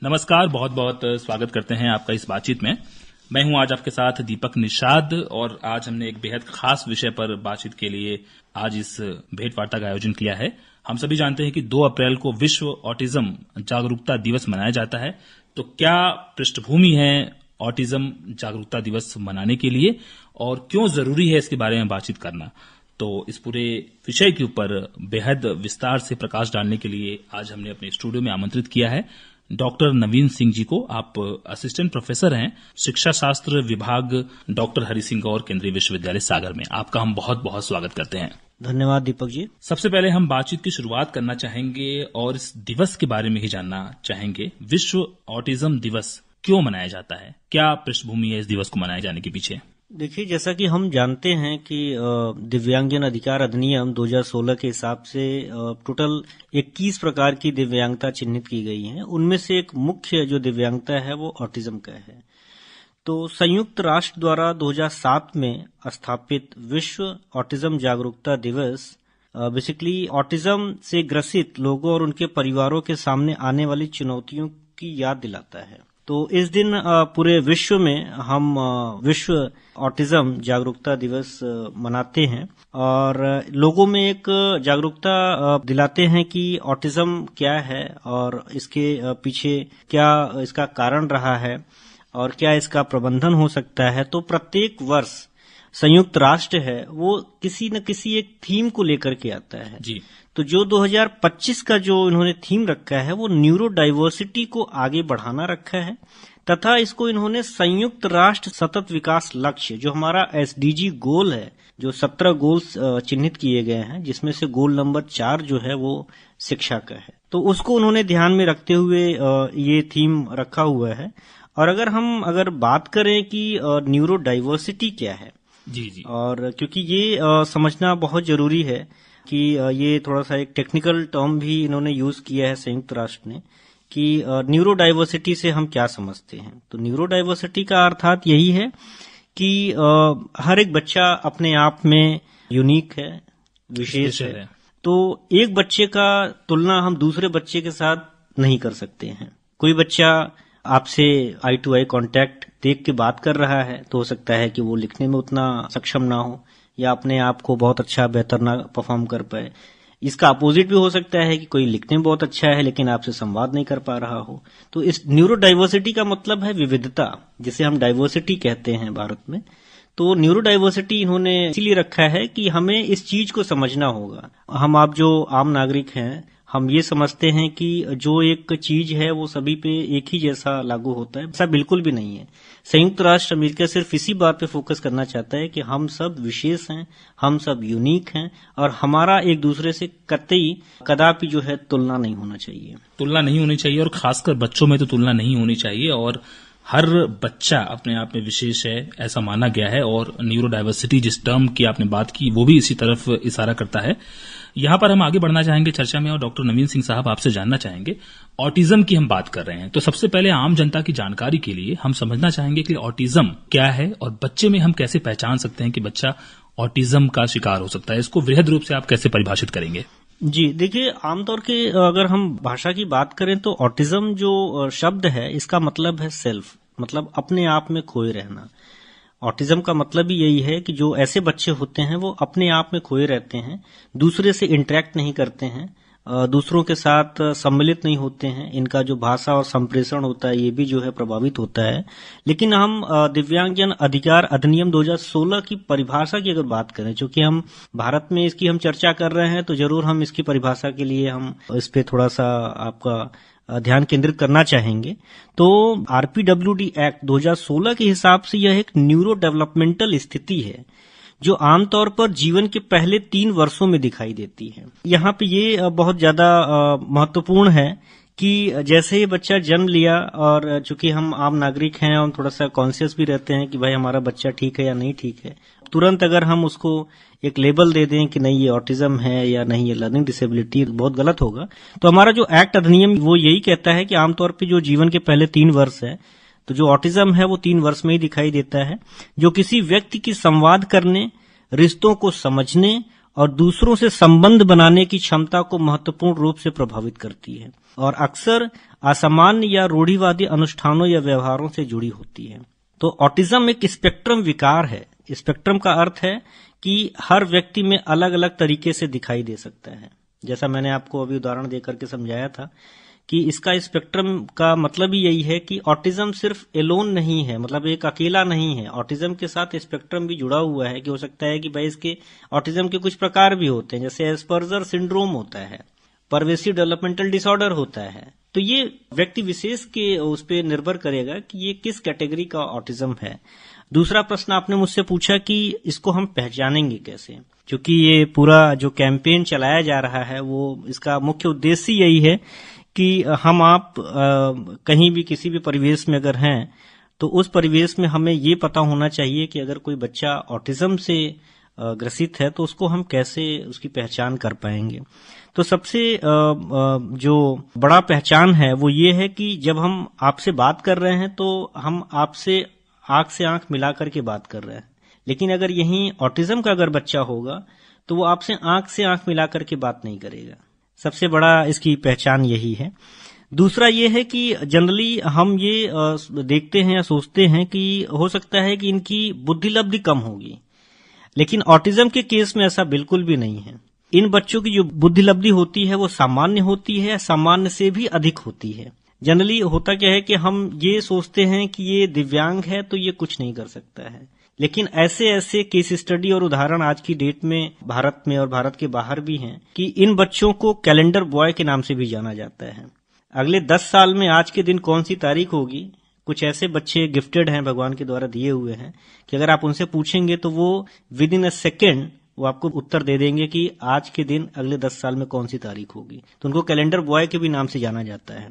नमस्कार, बहुत बहुत स्वागत करते हैं आपका इस बातचीत में। मैं हूं आज आपके साथ दीपक निषाद और आज हमने एक बेहद खास विषय पर बातचीत के लिए आज इस भेंट वार्ता का आयोजन किया है। हम सभी जानते हैं कि 2 अप्रैल को विश्व ऑटिज्म जागरूकता दिवस मनाया जाता है। तो क्या पृष्ठभूमि है ऑटिज्म जागरूकता दिवस मनाने के लिए और क्यों जरूरी है इसके बारे में बातचीत करना, तो इस पूरे विषय के ऊपर बेहद विस्तार से प्रकाश डालने के लिए आज हमने अपने स्टूडियो में आमंत्रित किया है डॉक्टर नवीन सिंह जी को। आप असिस्टेंट प्रोफेसर हैं शिक्षा शास्त्र विभाग डॉक्टर हरि सिंह गौर केंद्रीय विश्वविद्यालय सागर में। आपका हम बहुत बहुत स्वागत करते हैं। धन्यवाद दीपक जी। सबसे पहले हम बातचीत की शुरुआत करना चाहेंगे और इस दिवस के बारे में ही जानना चाहेंगे। विश्व ऑटिज्म दिवस क्यों मनाया जाता है, क्या पृष्ठभूमि है इस दिवस को मनाए जाने के पीछे? देखिए, जैसा कि हम जानते हैं कि दिव्यांगजन अधिकार अधिनियम 2016 के हिसाब से टोटल 21 प्रकार की दिव्यांगता चिन्हित की गई हैं। उनमें से एक मुख्य जो दिव्यांगता है वो ऑटिज्म का है। तो संयुक्त राष्ट्र द्वारा 2007 में स्थापित विश्व ऑटिज्म जागरूकता दिवस बेसिकली ऑटिज्म से ग्रसित लोगों और उनके परिवारों के सामने आने वाली चुनौतियों की याद दिलाता है। तो इस दिन पूरे विश्व में हम विश्व ऑटिज्म जागरूकता दिवस मनाते हैं और लोगों में एक जागरूकता दिलाते हैं कि ऑटिज्म क्या है और इसके पीछे क्या इसका कारण रहा है और क्या इसका प्रबंधन हो सकता है। तो प्रत्येक वर्ष संयुक्त राष्ट्र है वो किसी न किसी एक थीम को लेकर के आता है जी। तो जो 2025 का जो इन्होंने थीम रखा है वो न्यूरो डाइवर्सिटी को आगे बढ़ाना रखा है तथा इसको इन्होंने संयुक्त राष्ट्र सतत विकास लक्ष्य जो हमारा एसडीजी गोल है, जो 17 गोल्स चिन्हित किए गए हैं, जिसमें से गोल नंबर 4 जो है वो शिक्षा का है। तो उसको उन्होंने ध्यान में रखते हुए ये थीम रखा हुआ है। और अगर बात करें कि न्यूरो डाइवर्सिटी क्या है जी जी, और क्योंकि ये समझना बहुत जरूरी है कि ये थोड़ा सा एक टेक्निकल टर्म भी इन्होंने यूज किया है संयुक्त राष्ट्र ने कि न्यूरो डाइवर्सिटी से हम क्या समझते हैं। तो न्यूरो डाइवर्सिटी का अर्थात यही है कि हर एक बच्चा अपने आप में यूनिक है, विशेष है। तो एक बच्चे का तुलना हम दूसरे बच्चे के साथ नहीं कर सकते हैं। कोई बच्चा आपसे आई टू आई कांटेक्ट देख के बात कर रहा है तो हो सकता है कि वो लिखने में उतना सक्षम ना हो या अपने आप को बहुत अच्छा बेहतर ना परफॉर्म कर पाए। इसका अपोजिट भी हो सकता है कि कोई लिखने में बहुत अच्छा है लेकिन आपसे संवाद नहीं कर पा रहा हो। तो इस न्यूरो डाइवर्सिटी का मतलब है विविधता, जिसे हम डाइवर्सिटी कहते हैं भारत में। तो न्यूरो डाइवर्सिटी इन्होंने इसीलिए रखा है कि हमें इस चीज को समझना होगा। हम आप जो आम नागरिक हैं, हम ये समझते हैं कि जो एक चीज है वो सभी पे एक ही जैसा लागू होता है। ऐसा बिल्कुल भी नहीं है। संयुक्त राष्ट्र अमेरिका सिर्फ इसी बात पे फोकस करना चाहता है कि हम सब विशेष हैं, हम सब यूनिक हैं और हमारा एक दूसरे से कदापि जो है तुलना नहीं होना चाहिए। तुलना नहीं होनी चाहिए और खासकर बच्चों में तो तुलना नहीं होनी चाहिए और हर बच्चा अपने आप में विशेष है, ऐसा माना गया है। और न्यूरो डाइवर्सिटी जिस टर्म की आपने बात की वो भी इसी तरफ इशारा करता है। यहाँ पर हम आगे बढ़ना चाहेंगे चर्चा में और डॉक्टर नवीन सिंह साहब आपसे जानना चाहेंगे, ऑटिज्म की हम बात कर रहे हैं तो सबसे पहले आम जनता की जानकारी के लिए हम समझना चाहेंगे कि ऑटिज्म क्या है और बच्चे में हम कैसे पहचान सकते हैं कि बच्चा ऑटिज्म का शिकार हो सकता है। इसको वृहद रूप से आप कैसे परिभाषित करेंगे? जी देखिए, आमतौर के अगर हम भाषा की बात करें तो ऑटिज्म जो शब्द है इसका मतलब है सेल्फ, मतलब अपने आप में खोए रहना। ऑटिज्म का मतलब ही यही है कि जो ऐसे बच्चे होते हैं वो अपने आप में खोए रहते हैं, दूसरे से इंटरेक्ट नहीं करते हैं, दूसरों के साथ सम्मिलित नहीं होते हैं, इनका जो भाषा और संप्रेषण होता है ये भी जो है प्रभावित होता है। लेकिन हम दिव्यांगजन अधिकार अधिनियम 2016 की परिभाषा की अगर बात करें, चूंकि हम भारत में इसकी हम चर्चा कर रहे हैं तो जरूर हम इसकी परिभाषा के लिए हम इस पे थोड़ा सा आपका ध्यान केंद्रित करना चाहेंगे। तो आरपीडब्ल्यूडी एक्ट 2016 के हिसाब से यह एक न्यूरो डेवलपमेंटल स्थिति है जो आमतौर पर जीवन के पहले 3 वर्षों में दिखाई देती है। यहाँ पे ये बहुत ज्यादा महत्वपूर्ण है कि जैसे ही बच्चा जन्म लिया और चूंकि हम आम नागरिक हैं और थोड़ा सा कॉन्शियस भी रहते हैं कि भाई हमारा बच्चा ठीक है या नहीं ठीक है, तुरंत अगर हम उसको एक लेबल दे दें कि नहीं ये ऑटिज्म है या नहीं ये लर्निंग डिसेबिलिटी, बहुत गलत होगा। तो हमारा जो एक्ट अधिनियम वो यही कहता है कि आमतौर पे जो जीवन के पहले 3 वर्ष है तो जो ऑटिज्म है वो 3 वर्ष में ही दिखाई देता है, जो किसी व्यक्ति की संवाद करने, रिश्तों को समझने और दूसरों से संबंध बनाने की क्षमता को महत्वपूर्ण रूप से प्रभावित करती है और अक्सर असामान्य या रूढ़िवादी अनुष्ठानों या व्यवहारों से जुड़ी होती है। तो ऑटिज्म एक स्पेक्ट्रम विकार है। स्पेक्ट्रम का अर्थ है कि हर व्यक्ति में अलग अलग तरीके से दिखाई दे सकता है। जैसा मैंने आपको अभी उदाहरण देकर के समझाया था कि इसका स्पेक्ट्रम का मतलब ही यही है कि ऑटिज्म सिर्फ एलोन नहीं है, मतलब एक अकेला नहीं है। ऑटिज्म के साथ स्पेक्ट्रम भी जुड़ा हुआ है कि हो सकता है कि भाई इसके ऑटिज्म के कुछ प्रकार भी होते हैं, जैसे एस्पर्जर सिंड्रोम होता है, परवेसिव डेवलपमेंटल डिसऑर्डर होता है। तो ये व्यक्ति विशेष के उस पर निर्भर करेगा कि ये किस कैटेगरी का ऑटिज्म है। दूसरा प्रश्न आपने मुझसे पूछा कि इसको हम पहचानेंगे कैसे, क्योंकि ये पूरा जो कैंपेन चलाया जा रहा है वो इसका मुख्य उद्देश्य यही है कि हम आप कहीं भी किसी भी परिवेश में अगर हैं तो उस परिवेश में हमें ये पता होना चाहिए कि अगर कोई बच्चा ऑटिज्म से ग्रसित है तो उसको हम कैसे उसकी पहचान कर पाएंगे। तो सबसे जो बड़ा पहचान है वो ये है कि जब हम आपसे बात कर रहे हैं तो हम आपसे आंख मिला करके बात कर रहे हैं, लेकिन अगर यहीं ऑटिज्म का अगर बच्चा होगा तो वो आपसे आंख मिला करके बात नहीं करेगा। सबसे बड़ा इसकी पहचान यही है। दूसरा ये है कि जनरली हम ये देखते हैं या सोचते हैं कि हो सकता है कि इनकी बुद्धिलब्धि कम होगी, लेकिन ऑटिज्म के केस में ऐसा बिल्कुल भी नहीं है। इन बच्चों की जो बुद्धिलब्धि होती है वो सामान्य होती है, सामान्य से भी अधिक होती है। जनरली होता क्या है कि हम ये सोचते हैं कि ये दिव्यांग है तो ये कुछ नहीं कर सकता है, लेकिन ऐसे केस स्टडी और उदाहरण आज की डेट में भारत में और भारत के बाहर भी हैं कि इन बच्चों को कैलेंडर बॉय के नाम से भी जाना जाता है। अगले 10 साल में आज के दिन कौन सी तारीख होगी, कुछ ऐसे बच्चे गिफ्टेड हैं, भगवान के द्वारा दिए हुए हैं कि अगर आप उनसे पूछेंगे तो वो विद इन अ सेकेंड वो आपको उत्तर दे देंगे कि आज के दिन अगले 10 साल में कौन सी तारीख होगी। तो उनको कैलेंडर बॉय के भी नाम से जाना जाता है।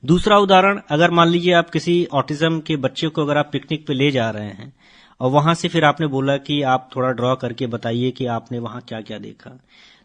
दूसरा उदाहरण, अगर मान लीजिए आप किसी ऑटिज्म के बच्चे को अगर आप पिकनिक पे ले जा रहे हैं और वहां से फिर आपने बोला कि आप थोड़ा ड्रॉ करके बताइए कि आपने वहां क्या क्या देखा,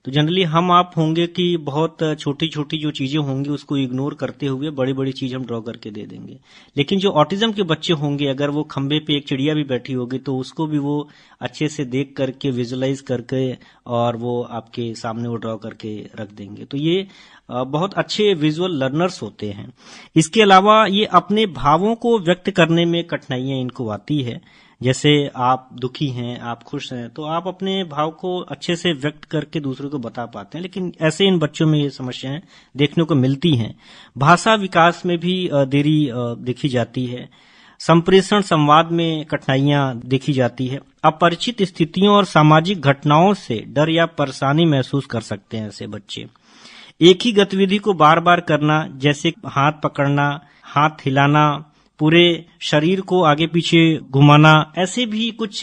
तो जनरली हम आप होंगे कि बहुत छोटी छोटी जो चीजें होंगी उसको इग्नोर करते हुए बड़ी बड़ी चीज हम ड्रॉ करके दे देंगे। लेकिन जो ऑटिज्म के बच्चे होंगे, अगर वो खंबे पे एक चिड़िया भी बैठी होगी तो उसको भी वो अच्छे से देख करके विजुअलाइज करके और वो आपके सामने वो ड्रॉ करके रख देंगे। तो ये बहुत अच्छे विजुअल लर्नर्स होते हैं। इसके अलावा ये अपने भावों को व्यक्त करने में कठिनाइयां इनको आती है। जैसे आप दुखी हैं, आप खुश हैं, तो आप अपने भाव को अच्छे से व्यक्त करके दूसरों को बता पाते हैं, लेकिन ऐसे इन बच्चों में ये समस्याएं देखने को मिलती हैं। भाषा विकास में भी देरी देखी जाती है। संप्रेषण संवाद में कठिनाइयां देखी जाती है। अपरिचित स्थितियों और सामाजिक घटनाओं से डर या परेशानी महसूस कर सकते हैं ऐसे बच्चे। एक ही गतिविधि को बार बार करना, जैसे हाथ पकड़ना, हाथ हिलाना, पूरे शरीर को आगे पीछे घुमाना, ऐसे भी कुछ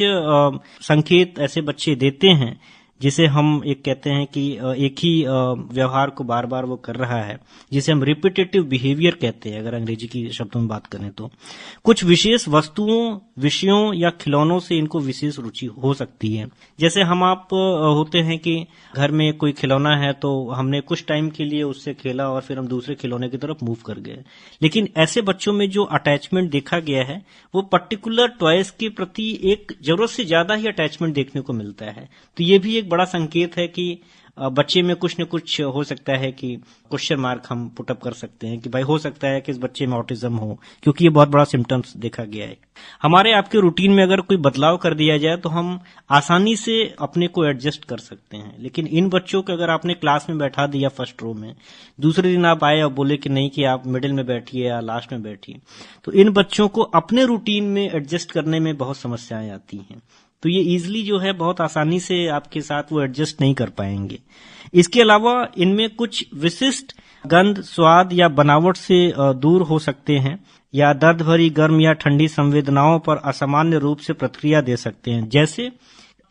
संकेत ऐसे बच्चे देते हैं जिसे हम एक कहते हैं कि एक ही व्यवहार को बार बार वो कर रहा है, जिसे हम रिपीटेटिव बिहेवियर कहते हैं अगर अंग्रेजी की शब्दों में बात करें तो। कुछ विशेष वस्तुओं, विषयों या खिलौनों से इनको विशेष रुचि हो सकती है। जैसे हम आप होते हैं कि घर में कोई खिलौना है तो हमने कुछ टाइम के लिए उससे खेला और फिर हम दूसरे खिलौने की तरफ मूव कर गए, लेकिन ऐसे बच्चों में जो अटैचमेंट देखा गया है वो पर्टिकुलर टॉयज के प्रति एक जरूरत से ज्यादा ही अटैचमेंट देखने को मिलता है। तो ये भी एक बड़ा संकेत है कि बच्चे में कुछ न कुछ हो सकता है कि क्वेश्चन मार्क हम पुटअप कर सकते हैं कि भाई हो सकता है कि इस बच्चे में ऑटिज्म हो, क्योंकि ये बहुत बड़ा सिम्टम्स देखा गया है। हमारे आपके रूटीन में अगर कोई बदलाव कर दिया जाए तो हम आसानी से अपने को एडजस्ट कर सकते हैं, लेकिन इन बच्चों को अगर आपने क्लास में बैठा दिया फर्स्ट रो में, दूसरे दिन आप आए और बोले कि नहीं कि आप मिडिल में बैठिए या लास्ट में बैठिए, तो इन बच्चों को अपने रूटीन में एडजस्ट करने में बहुत समस्याएं आती हैं। तो ये इजीली जो है बहुत आसानी से आपके साथ वो एडजस्ट नहीं कर पाएंगे। इसके अलावा इनमें कुछ विशिष्ट गंध, स्वाद या बनावट से दूर हो सकते हैं, या दर्द भरी गर्म या ठंडी संवेदनाओं पर असामान्य रूप से प्रतिक्रिया दे सकते हैं। जैसे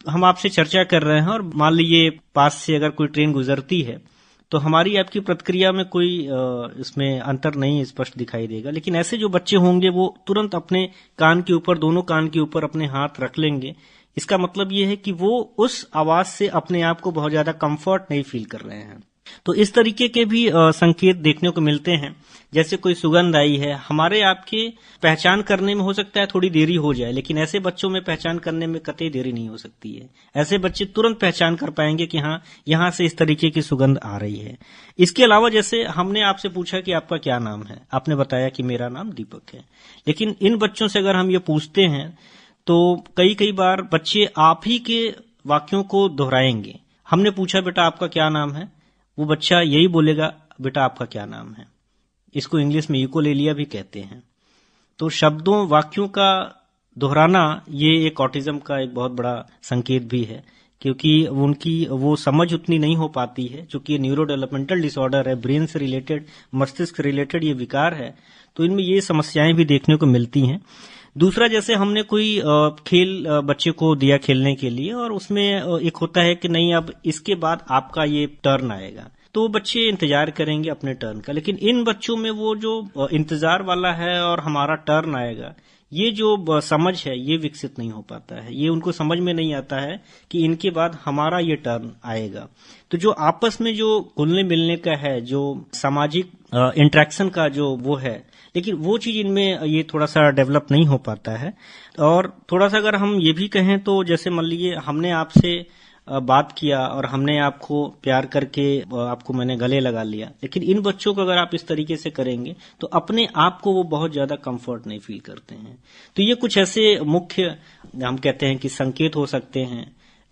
हम आपसे चर्चा कर रहे हैं और मान लीजिए पास से अगर कोई ट्रेन गुजरती है तो हमारी आपकी प्रतिक्रिया में कोई इसमें अंतर नहीं स्पष्ट दिखाई देगा, लेकिन ऐसे जो बच्चे होंगे वो तुरंत अपने कान के ऊपर, दोनों कान के ऊपर अपने हाथ रख लेंगे। इसका मतलब ये है कि वो उस आवाज से अपने आप को बहुत ज्यादा कंफर्ट नहीं फील कर रहे हैं। तो इस तरीके के भी संकेत देखने को मिलते हैं। जैसे कोई सुगंध आई है, हमारे आपके पहचान करने में हो सकता है थोड़ी देरी हो जाए, लेकिन ऐसे बच्चों में पहचान करने में कतई देरी नहीं हो सकती है। ऐसे बच्चे तुरंत पहचान कर पाएंगे कि हाँ, यहाँ से इस तरीके की सुगंध आ रही है। इसके अलावा जैसे हमने आपसे पूछा कि आपका क्या नाम है, आपने बताया कि मेरा नाम दीपक है, लेकिन इन बच्चों से अगर हम ये पूछते हैं तो कई बार बच्चे आप ही के वाक्यों को दोहराएंगे। हमने पूछा बेटा आपका क्या नाम है, वो बच्चा यही बोलेगा बेटा आपका क्या नाम है। इसको इंग्लिश में यूकोलेलिया भी कहते हैं। तो शब्दों वाक्यों का दोहराना ये एक ऑटिज्म का एक बहुत बड़ा संकेत भी है, क्योंकि उनकी वो समझ उतनी नहीं हो पाती है, क्योंकि ये न्यूरो डेवलपमेंटल डिसऑर्डर है, ब्रेन से रिलेटेड, मस्तिष्क से रिलेटेड ये विकार है, तो इनमें ये समस्याएं भी देखने को मिलती हैं। दूसरा, जैसे हमने कोई खेल बच्चे को दिया खेलने के लिए और उसमें एक होता है कि नहीं अब इसके बाद आपका ये टर्न आएगा, तो बच्चे इंतजार करेंगे अपने टर्न का। लेकिन इन बच्चों में वो जो इंतजार वाला है और हमारा टर्न आएगा, ये जो समझ है ये विकसित नहीं हो पाता है। ये उनको समझ में नहीं आता है कि इनके बाद हमारा ये टर्न आएगा। तो जो आपस में जो घुलने मिलने का है, जो सामाजिक इंटरेक्शन का जो वो है, लेकिन वो चीज इनमें ये थोड़ा सा डेवलप नहीं हो पाता है। और थोड़ा सा अगर हम ये भी कहें तो जैसे मान लीजिए हमने आपसे बात किया और हमने आपको प्यार करके आपको मैंने गले लगा लिया, लेकिन इन बच्चों को अगर आप इस तरीके से करेंगे तो अपने आप को वो बहुत ज्यादा कंफर्ट नहीं फील करते हैं। तो ये कुछ ऐसे मुख्य हम कहते हैं कि संकेत हो सकते हैं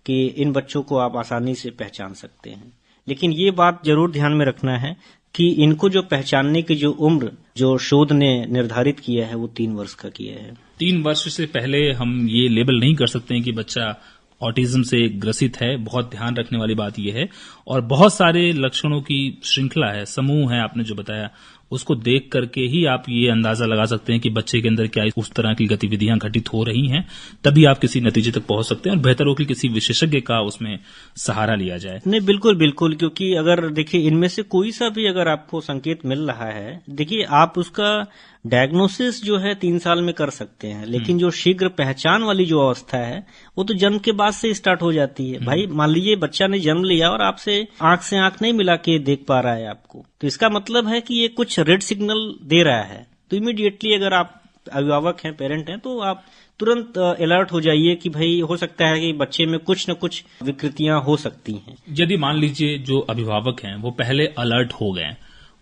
कि इन बच्चों को आप आसानी से पहचान सकते हैं। लेकिन ये बात जरूर ध्यान में रखना है कि इनको जो पहचानने की जो उम्र जो शोध ने निर्धारित किया है वो 3 वर्ष का किया है। 3 वर्ष से पहले हम ये लेबल नहीं कर सकते हैं कि बच्चा ऑटिज्म से ग्रसित है। बहुत ध्यान रखने वाली बात यह है, और बहुत सारे लक्षणों की श्रृंखला है, समूह है, आपने जो बताया उसको देख करके ही आप ये अंदाजा लगा सकते हैं कि बच्चे के अंदर क्या उस तरह की गतिविधियां घटित हो रही हैं, तभी आप किसी नतीजे तक पहुंच सकते हैं और बेहतर हो कि किसी विशेषज्ञ का उसमें सहारा लिया जाए। नहीं, बिल्कुल बिल्कुल, क्योंकि अगर देखिए इनमें से कोई सा भी अगर आपको संकेत मिल रहा है, देखिए आप उसका डायग्नोसिस जो है 3 साल में कर सकते हैं, लेकिन जो शीघ्र पहचान वाली जो अवस्था है वो तो जन्म के बाद से स्टार्ट हो जाती है। भाई मान लीजिए बच्चा ने जन्म लिया और आपसे आंख से आंख नहीं मिला के देख पा रहा है आपको, तो इसका मतलब है कि ये कुछ रेड सिग्नल दे रहा है। तो इमीडिएटली अगर आप अभिभावक हैं, पेरेंट हैं, तो आप तुरंत अलर्ट हो जाइए कि भाई हो सकता है कि बच्चे में कुछ न कुछ विकृतियां हो सकती हैं। यदि मान लीजिए जो अभिभावक हैं वो पहले अलर्ट हो गए,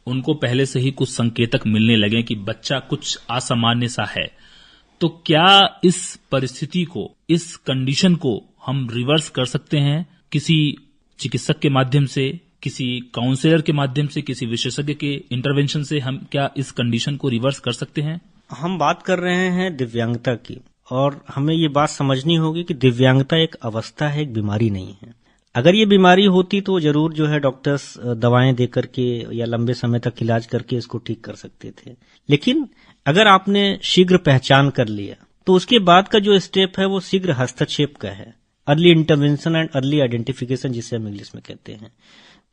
उनको पहले से ही कुछ संकेतक मिलने लगे कि बच्चा कुछ असामान्य सा है, तो क्या इस परिस्थिति को, इस कंडीशन को हम रिवर्स कर सकते हैं किसी चिकित्सक के माध्यम से, किसी काउंसलर के माध्यम से, किसी विशेषज्ञ के इंटरवेंशन से हम क्या इस कंडीशन को रिवर्स कर सकते हैं? हम बात कर रहे हैं दिव्यांगता की, और हमें ये बात समझनी होगी कि दिव्यांगता एक अवस्था है, एक बीमारी नहीं है। अगर ये बीमारी होती तो जरूर जो है डॉक्टर्स दवाएं दे करके या लंबे समय तक इलाज करके इसको ठीक कर सकते थे। लेकिन अगर आपने शीघ्र पहचान कर लिया तो उसके बाद का जो स्टेप है वो शीघ्र हस्तक्षेप का है, early intervention and early identification जिसे हम इंग्लिश में कहते हैं।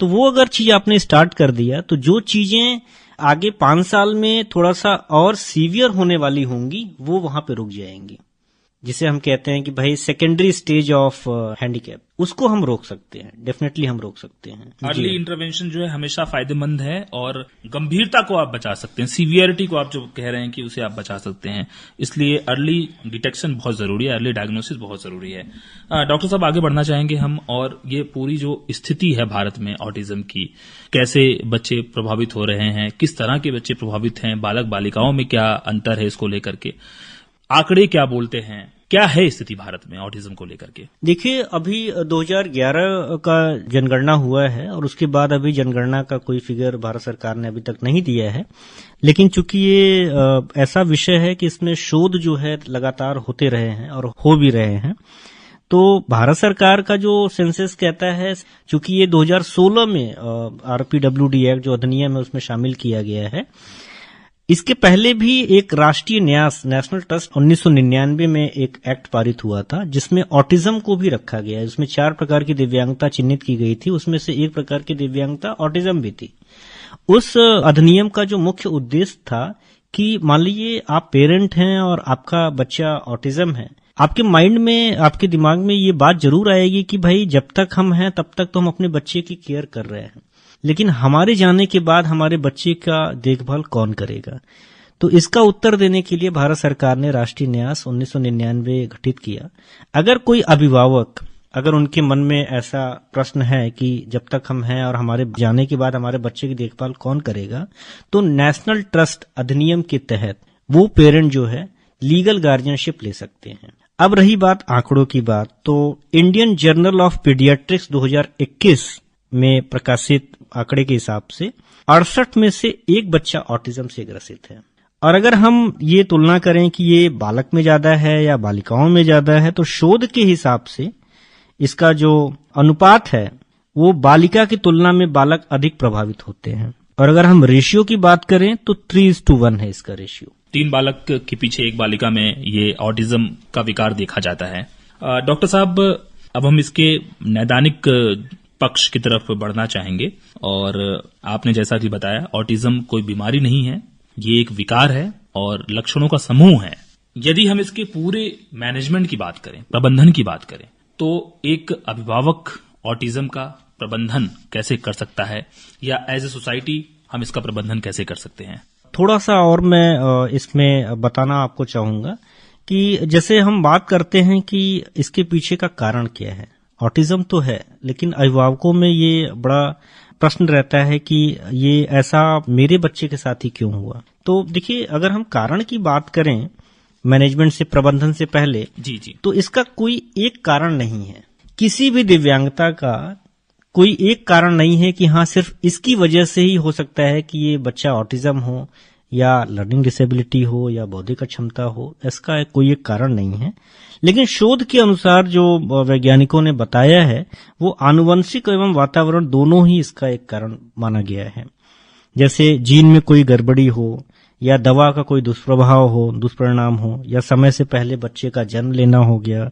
तो वो अगर चीज आपने स्टार्ट कर दिया तो जो चीजें आगे 5 साल में थोड़ा सा और सीवियर होने वाली होंगी वो वहां पे रुक जाएंगी, जिसे हम कहते हैं कि भाई सेकेंडरी स्टेज ऑफ हैंडीकैप, उसको हम रोक सकते हैं, डेफिनेटली हम रोक सकते हैं। अर्ली इंटरवेंशन जो है हमेशा फायदेमंद है और गंभीरता को आप बचा सकते हैं, सीवियरिटी को आप जो कह रहे हैं कि उसे आप बचा सकते हैं। इसलिए अर्ली डिटेक्शन बहुत जरूरी है, अर्ली डायग्नोसिस बहुत जरूरी है। डॉक्टर साहब, आगे बढ़ना चाहेंगे हम, और ये पूरी जो स्थिति है भारत में ऑटिज्म की, कैसे बच्चे प्रभावित हो रहे हैं, किस तरह के बच्चे प्रभावित हैं, बालक बालिकाओं में क्या अंतर है, इसको लेकर के आंकड़े क्या बोलते हैं, क्या है स्थिति भारत में ऑटिज्म को लेकर के? देखिए, अभी 2011 का जनगणना हुआ है और उसके बाद अभी जनगणना का कोई फिगर भारत सरकार ने अभी तक नहीं दिया है। लेकिन चूंकि ये ऐसा विषय है कि इसमें शोध जो है लगातार होते रहे हैं और हो भी रहे हैं, तो भारत सरकार का जो सेंसस कहता है, चूंकि ये 2016 में RPWD एक्ट जो अधिनियम है उसमें शामिल किया गया है, इसके पहले भी एक राष्ट्रीय न्यास नेशनल ट्रस्ट 1999 में एक एक्ट पारित हुआ था जिसमें ऑटिज्म को भी रखा गया है। इसमें 4 प्रकार की दिव्यांगता चिन्हित की गई थी, उसमें से एक प्रकार की दिव्यांगता ऑटिज्म भी थी। उस अधिनियम का जो मुख्य उद्देश्य था कि मान लीजिए आप पेरेंट हैं और आपका बच्चा ऑटिज्म है, आपके माइंड में, आपके दिमाग में ये बात जरूर आएगी कि भाई जब तक हम हैं तब तक तो हम अपने बच्चे की केयर कर रहे हैं, लेकिन हमारे जाने के बाद हमारे बच्चे का देखभाल कौन करेगा? तो इसका उत्तर देने के लिए भारत सरकार ने राष्ट्रीय न्यास 1999 गठित किया। अगर कोई अभिभावक, अगर उनके मन में ऐसा प्रश्न है कि जब तक हम हैं और हमारे जाने के बाद हमारे बच्चे की देखभाल कौन करेगा, तो नेशनल ट्रस्ट अधिनियम के तहत वो पेरेंट जो है लीगल गार्जियनशिप ले सकते हैं। अब रही बात आंकड़ों की बात, तो इंडियन जर्नल ऑफ पीडियाट्रिक्स 2021 में प्रकाशित आंकड़े के हिसाब से 68 में से एक बच्चा ऑटिज्म से ग्रसित है। और अगर हम ये तुलना करें कि ये बालक में ज्यादा है या बालिकाओं में ज्यादा है, तो शोध के हिसाब से इसका जो अनुपात है वो बालिका की तुलना में बालक अधिक प्रभावित होते हैं। और अगर हम रेशियो की बात करें तो 3:1 है इसका रेशियो। 3 बालक के पीछे 1 बालिका में ये ऑटिज्म का विकार देखा जाता है। डॉक्टर साहब, अब हम इसके नैदानिक पक्ष की तरफ बढ़ना चाहेंगे। और आपने जैसा कि बताया, ऑटिज्म कोई बीमारी नहीं है, ये एक विकार है और लक्षणों का समूह है। यदि हम इसके पूरे मैनेजमेंट की बात करें, प्रबंधन की बात करें, तो एक अभिभावक ऑटिज्म का प्रबंधन कैसे कर सकता है, या एज ए सोसाइटी हम इसका प्रबंधन कैसे कर सकते हैं? थोड़ा सा और मैं इसमें बताना आपको चाहूंगा कि जैसे हम बात करते हैं कि इसके पीछे का कारण क्या है। ऑटिज्म तो है, लेकिन अभिभावकों में ये बड़ा प्रश्न रहता है कि ये ऐसा मेरे बच्चे के साथ ही क्यों हुआ। तो देखिए, अगर हम कारण की बात करें मैनेजमेंट से, प्रबंधन से पहले, जी, तो इसका कोई एक कारण नहीं है। किसी भी दिव्यांगता का कोई एक कारण नहीं है कि हाँ सिर्फ इसकी वजह से ही हो सकता है कि ये बच्चा ऑटिज्म हो या लर्निंग डिसेबिलिटी हो या बौद्धिक अक्षमता हो, इसका कोई एक कारण नहीं है। लेकिन शोध के अनुसार जो वैज्ञानिकों ने बताया है, वो आनुवंशिक एवं वातावरण दोनों ही इसका एक कारण माना गया है। जैसे जीन में कोई गड़बड़ी हो, या दवा का कोई दुष्प्रभाव हो, दुष्परिणाम हो, या समय से पहले बच्चे का जन्म लेना हो गया,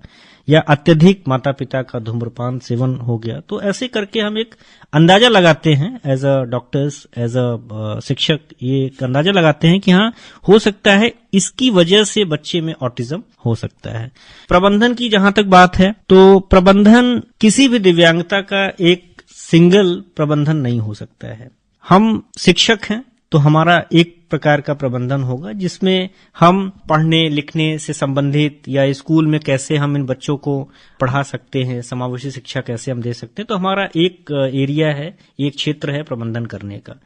या अत्यधिक माता पिता का धूम्रपान सेवन हो गया। तो ऐसे करके हम एक अंदाजा लगाते हैं, as a doctors, as a शिक्षक, ये एक अंदाजा लगाते हैं कि हाँ हो सकता है इसकी वजह से बच्चे में ऑटिज्म हो सकता है। प्रबंधन की जहां तक बात है, तो प्रबंधन किसी भी दिव्यांगता का एक सिंगल प्रबंधन नहीं हो सकता है। हम शिक्षक हैं तो हमारा एक प्रकार का प्रबंधन होगा, जिसमें हम पढ़ने लिखने से संबंधित या स्कूल में कैसे हम इन बच्चों को पढ़ा सकते हैं, समावेशी शिक्षा कैसे हम दे सकते हैं, तो हमारा एक एरिया है, एक क्षेत्र है प्रबंधन करने का।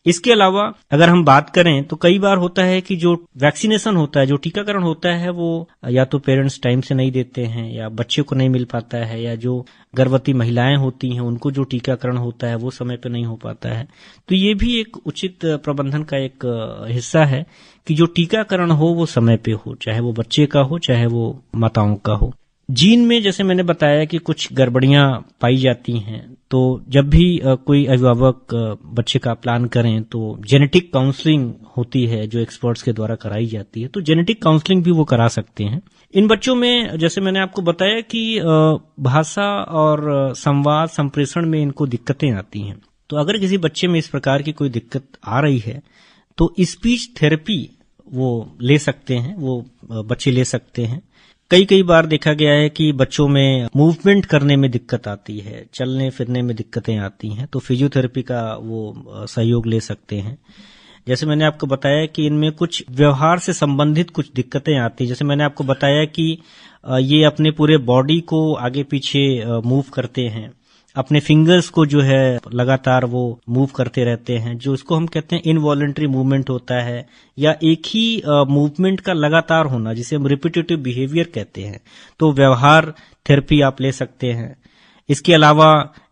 इसके अलावा अगर हम बात करें तो कई बार होता है कि जो वैक्सीनेशन होता है, जो टीकाकरण होता है, वो या तो पेरेंट्स टाइम से नहीं देते हैं, या बच्चे को नहीं मिल पाता है, या जो गर्भवती महिलाएं होती हैं उनको जो टीकाकरण होता है वो समय पे नहीं हो पाता है। तो ये भी एक उचित प्रबंधन का एक हिस्सा है कि जो टीकाकरण हो वो समय पे हो, चाहे वो बच्चे का हो चाहे वो माताओं का हो। जीन में जैसे मैंने बताया कि कुछ गड़बड़ियां पाई जाती हैं, तो जब भी कोई अभिभावक बच्चे का प्लान करें तो जेनेटिक काउंसलिंग होती है जो एक्सपर्ट्स के द्वारा कराई जाती है, तो जेनेटिक काउंसलिंग भी वो करा सकते हैं। इन बच्चों में जैसे मैंने आपको बताया कि भाषा और संवाद संप्रेषण में इनको दिक्कतें आती हैं, तो अगर किसी बच्चे में इस प्रकार की कोई दिक्कत आ रही है तो स्पीच थेरेपी वो ले सकते हैं, वो बच्चे ले सकते हैं। कई बार देखा गया है कि बच्चों में मूवमेंट करने में दिक्कत आती है, चलने फिरने में दिक्कतें आती हैं, तो फिजियोथेरेपी का वो सहयोग ले सकते हैं। जैसे मैंने आपको बताया कि इनमें कुछ व्यवहार से संबंधित कुछ दिक्कतें आती हैं। जैसे मैंने आपको बताया कि ये अपने पूरे बॉडी को आगे पीछे मूव करते हैं, अपने फिंगर्स को जो है लगातार वो मूव करते रहते हैं, जो इसको हम कहते हैं इनवॉलंटरी मूवमेंट होता है, या एक ही मूवमेंट का लगातार होना जिसे हम रिपीटेटिव बिहेवियर कहते हैं। तो व्यवहार थेरेपी आप ले सकते हैं। इसके अलावा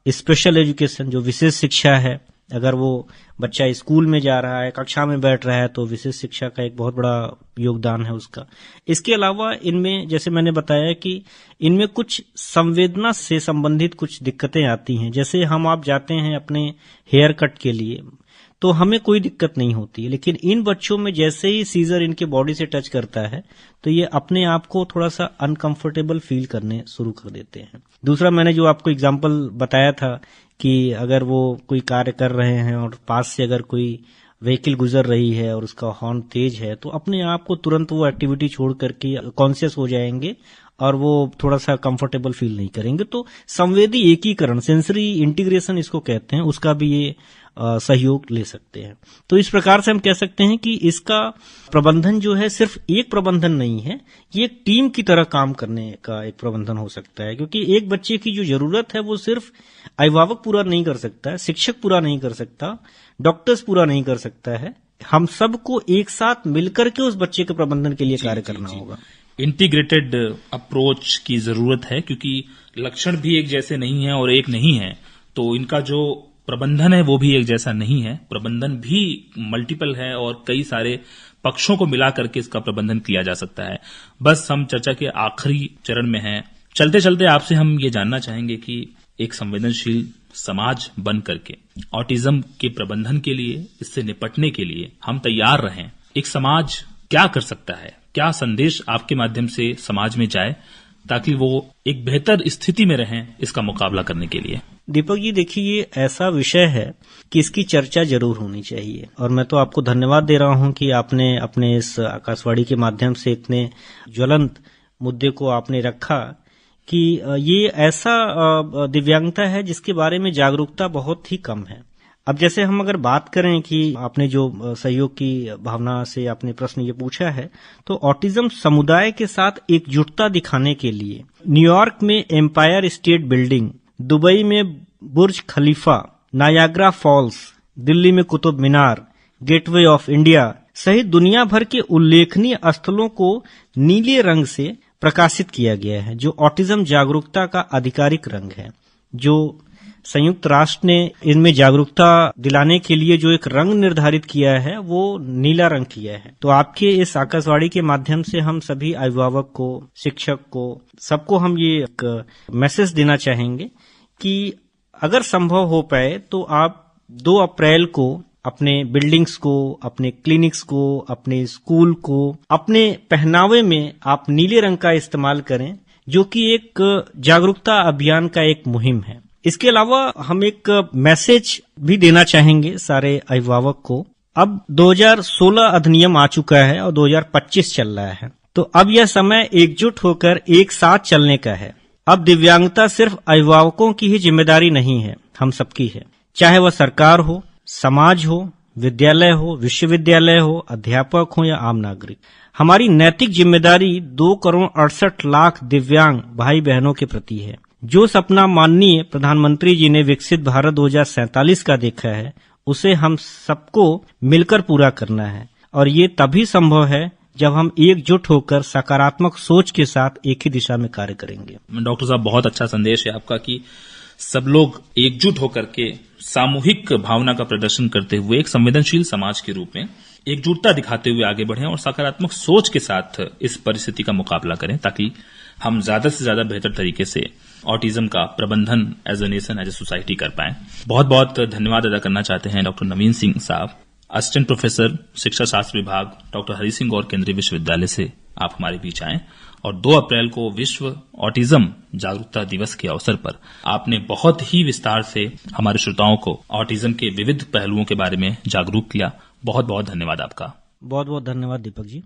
स्पेशल एजुकेशन, जो विशेष शिक्षा है, अगर वो बच्चा स्कूल में जा रहा है, कक्षा में बैठ रहा है, तो विशेष शिक्षा का एक बहुत बड़ा योगदान है उसका। इसके अलावा इनमें जैसे मैंने बताया कि इनमें कुछ संवेदना से संबंधित कुछ दिक्कतें आती हैं। जैसे हम आप जाते हैं अपने हेयर कट के लिए तो हमें कोई दिक्कत नहीं होती, लेकिन इन बच्चों में जैसे ही सीजर इनके बॉडी से टच करता है तो ये अपने आप को थोड़ा सा अनकंफर्टेबल फील करने शुरू कर देते हैं। दूसरा, मैंने जो आपको एग्जांपल बताया था कि अगर वो कोई कार्य कर रहे हैं और पास से अगर कोई व्हीकल गुजर रही है और उसका हॉर्न तेज है, तो अपने आप को तुरंत वो एक्टिविटी छोड़ करके कॉन्शियस हो जाएंगे और वो थोड़ा सा कंफर्टेबल फील नहीं करेंगे। तो संवेदी एकीकरण, सेंसरी इंटीग्रेशन इसको कहते हैं, उसका भी ये सहयोग ले सकते हैं। तो इस प्रकार से हम कह सकते हैं कि इसका प्रबंधन जो है सिर्फ एक प्रबंधन नहीं है, ये एक टीम की तरह काम करने का एक प्रबंधन हो सकता है, क्योंकि एक बच्चे की जो जरूरत है वो सिर्फ अभिभावक पूरा नहीं कर सकता है, शिक्षक पूरा नहीं कर सकता, डॉक्टर्स पूरा नहीं कर सकता है, हम सबको एक साथ मिलकर के उस बच्चे के प्रबंधन के लिए कार्य करना होगा। इंटीग्रेटेड अप्रोच की जरूरत है, क्योंकि लक्षण भी एक जैसे नहीं है और एक नहीं है, तो इनका जो प्रबंधन है वो भी एक जैसा नहीं है। प्रबंधन भी मल्टीपल है और कई सारे पक्षों को मिला करके इसका प्रबंधन किया जा सकता है। बस हम चर्चा के आखिरी चरण में हैं। चलते चलते आपसे हम ये जानना चाहेंगे कि एक संवेदनशील समाज बन करके ऑटिज्म के प्रबंधन के लिए, इससे निपटने के लिए हम तैयार रहें। एक समाज क्या कर सकता है, क्या संदेश आपके माध्यम से समाज में जाए ताकि वो एक बेहतर स्थिति में रहें इसका मुकाबला करने के लिए? दीपक जी, देखिए ये ऐसा विषय है कि इसकी चर्चा जरूर होनी चाहिए, और मैं तो आपको धन्यवाद दे रहा हूं कि आपने अपने इस आकाशवाणी के माध्यम से इतने ज्वलंत मुद्दे को आपने रखा कि ये ऐसा दिव्यांगता है जिसके बारे में जागरूकता बहुत ही कम है। अब जैसे हम अगर बात करें कि आपने जो सहयोग की भावना से आपने प्रश्न ये पूछा है, तो ऑटिज्म समुदाय के साथ एकजुटता दिखाने के लिए न्यूयॉर्क में एम्पायर स्टेट बिल्डिंग, दुबई में बुर्ज खलीफा, नायाग्रा फॉल्स, दिल्ली में Qutub Minar, gateway of India सहित दुनिया भर के उल्लेखनीय स्थलों को नीले रंग से प्रकाशित किया गया है, जो ऑटिज्म जागरूकता का आधिकारिक रंग है। जो संयुक्त राष्ट्र ने इनमें जागरूकता दिलाने के लिए जो एक रंग निर्धारित किया है वो नीला रंग किया है। तो आपके इस आकाशवाणी के माध्यम से हम सभी अभिभावक को, शिक्षक को, सबको हम ये एक मैसेज देना चाहेंगे कि अगर संभव हो पाए तो आप 2 अप्रैल को अपने बिल्डिंग्स को, अपने क्लिनिक्स को, अपने स्कूल को, अपने पहनावे में आप नीले रंग का इस्तेमाल करें, जो कि एक जागरूकता अभियान का एक मुहिम है। इसके अलावा हम एक मैसेज भी देना चाहेंगे सारे अभिभावक को। अब 2016 अधिनियम आ चुका है और 2025 चल रहा है, तो अब यह समय एकजुट होकर एक साथ चलने का है। अब दिव्यांगता सिर्फ अभिभावकों की ही जिम्मेदारी नहीं है, हम सबकी है, चाहे वह सरकार हो, समाज हो, विद्यालय हो, विश्वविद्यालय हो, अध्यापक हो या आम नागरिक। हमारी नैतिक जिम्मेदारी 2,68,00,000 दिव्यांग भाई बहनों के प्रति है। जो सपना माननीय प्रधानमंत्री जी ने विकसित भारत 2047 का देखा है, उसे हम सबको मिलकर पूरा करना है, और ये तभी संभव है जब हम एकजुट होकर सकारात्मक सोच के साथ एक ही दिशा में कार्य करेंगे। डॉक्टर साहब, बहुत अच्छा संदेश है आपका कि सब लोग एकजुट होकर के सामूहिक भावना का प्रदर्शन करते हुए एक संवेदनशील समाज के रूप में एकजुटता दिखाते हुए आगे बढ़ें और सकारात्मक सोच के साथ इस परिस्थिति का मुकाबला करें, ताकि हम ज्यादा से ज्यादा बेहतर तरीके से ऑटिज्म का प्रबंधन as a nation, as a society कर पाएं। बहुत बहुत धन्यवाद अदा करना चाहते हैं डॉक्टर नवीन सिंह साहब, असिस्टेंट प्रोफेसर, शिक्षा शास्त्र विभाग, डॉक्टर हरि सिंह और केंद्रीय विश्वविद्यालय से आप हमारे बीच आए, और 2 अप्रैल को विश्व ऑटिज्म जागरूकता दिवस के अवसर पर आपने बहुत ही विस्तार से हमारे श्रोताओं को ऑटिज्म के विविध पहलुओं के बारे में जागरूक किया। बहुत बहुत धन्यवाद आपका। बहुत बहुत धन्यवाद दीपक जी।